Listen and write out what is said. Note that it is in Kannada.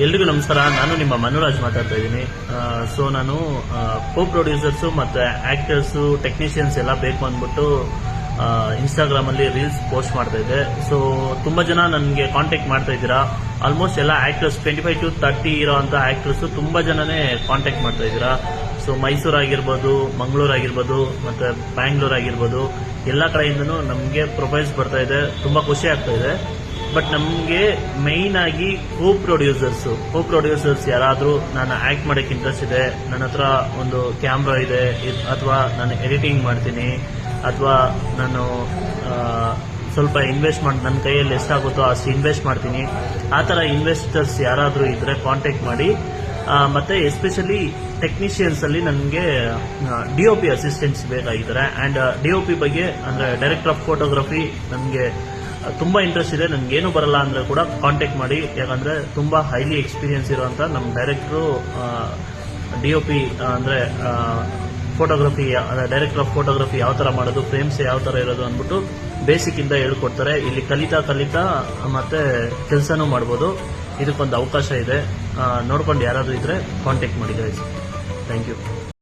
ಎಲ್ರಿಗೂ ನಮಸ್ಕಾರ. ನಾನು ನಿಮ್ಮ ಮನುರಾಜ್ ಮಾತಾಡ್ತಾ ಇದ್ದೀನಿ. ಸೊ ನಾನು ಕೋ ಪ್ರೊಡ್ಯೂಸರ್ಸು ಮತ್ತು ಆಕ್ಟರ್ಸು ಟೆಕ್ನಿಷಿಯನ್ಸ್ ಎಲ್ಲ ಬೇಕು ಅಂದ್ಬಿಟ್ಟು ಇನ್ಸ್ಟಾಗ್ರಾಮ್ ಅಲ್ಲಿ ರೀಲ್ಸ್ ಪೋಸ್ಟ್ ಮಾಡ್ತಾ ಇದ್ದೆ. ಸೊ ತುಂಬಾ ಜನ ನನಗೆ ಕಾಂಟ್ಯಾಕ್ಟ್ ಮಾಡ್ತಾ ಇದ್ದೀರಾ. ಆಲ್ಮೋಸ್ಟ್ ಎಲ್ಲ ಆಕ್ಟರ್ಸ್ 25 to 30 ಇರೋ ಅಂತ ಆಕ್ಟರ್ಸ್ ತುಂಬಾ ಜನನೇ ಕಾಂಟ್ಯಾಕ್ಟ್ ಮಾಡ್ತಾ ಇದ್ದೀರಾ. ಸೊ ಮೈಸೂರು ಆಗಿರ್ಬೋದು, ಮಂಗಳೂರು ಆಗಿರ್ಬೋದು, ಮತ್ತೆ ಬ್ಯಾಂಗ್ಳೂರ್ ಆಗಿರ್ಬೋದು, ಎಲ್ಲ ಕಡೆಯಿಂದನೂ ನಮಗೆ ಪ್ರೊಫೈಲ್ಸ್ ಬರ್ತಾ ಇದೆ. ತುಂಬಾ ಖುಷಿ ಆಗ್ತಾ ಇದೆ. ಬಟ್ ನಮಗೆ ಮೈನ್ ಆಗಿ ಕೋ ಪ್ರೊಡ್ಯೂಸರ್ಸ್ ಯಾರಾದರೂ ನಾನು ಆಕ್ಟ್ ಮಾಡೋಕ್ಕೆ ಇಂಟ್ರೆಸ್ಟ್ ಇದೆ, ನನ್ನ ಹತ್ರ ಒಂದು ಕ್ಯಾಮ್ರಾ ಇದೆ, ಅಥವಾ ನಾನು ಎಡಿಟಿಂಗ್ ಮಾಡ್ತೀನಿ, ಅಥವಾ ನಾನು ಸ್ವಲ್ಪ ಇನ್ವೆಸ್ಟ್ ಮಾಡಿ ನನ್ನ ಕೈಯಲ್ಲಿ ಎಷ್ಟಾಗುತ್ತೋ ಅಷ್ಟು ಇನ್ವೆಸ್ಟ್ ಮಾಡ್ತೀನಿ, ಆ ಥರ ಇನ್ವೆಸ್ಟರ್ಸ್ ಯಾರಾದರೂ ಇದ್ರೆ ಕಾಂಟ್ಯಾಕ್ಟ್ ಮಾಡಿ. ಮತ್ತೆ ಎಸ್ಪೆಷಲಿ ಟೆಕ್ನಿಷಿಯನ್ಸ್ ಅಲ್ಲಿ ನನಗೆ DOP ಅಸಿಸ್ಟೆಂಟ್ಸ್ ಬೇಕಾಗಿದ್ದಾರೆ. ಅಂಡ್ DOP ಬಗ್ಗೆ ಅಂದ್ರೆ ಡೈರೆಕ್ಟರ್ ಆಫ್ ಫೋಟೋಗ್ರಫಿ ನನಗೆ ತುಂಬಾ ಇಂಟ್ರೆಸ್ಟ್ ಇದೆ. ನನ್ಗೇನು ಬರಲ್ಲ ಅಂದ್ರೆ ಕೂಡ ಕಾಂಟ್ಯಾಕ್ಟ್ ಮಾಡಿ. ಯಾಕಂದ್ರೆ ತುಂಬಾ ಹೈಲಿ ಎಕ್ಸ್ಪೀರಿಯನ್ಸ್ ಇರುವಂತ ನಮ್ಮ ಡೈರೆಕ್ಟರು DOP ಅಂದ್ರೆ ಫೋಟೋಗ್ರಫಿ, ಡೈರೆಕ್ಟರ್ ಆಫ್ ಫೋಟೋಗ್ರಫಿ ಯಾವ ತರ ಮಾಡೋದು, ಫ್ರೇಮ್ಸ್ ಯಾವ ತರ ಇರೋದು ಅಂದ್ಬಿಟ್ಟು ಬೇಸಿಕ್ ಇಂದ ಹೇಳ್ಕೊಡ್ತಾರೆ. ಇಲ್ಲಿ ಕಲಿತಾ ಮತ್ತೆ ಕೆಲಸನೂ ಮಾಡ್ಬೋದು. ಇದಕ್ಕೊಂದು ಅವಕಾಶ ಇದೆ. ನೋಡ್ಕೊಂಡು ಯಾರಾದ್ರೂ ಇದ್ರೆ ಕಾಂಟ್ಯಾಕ್ಟ್ ಮಾಡಿ ಗೈಸ್. Thank you.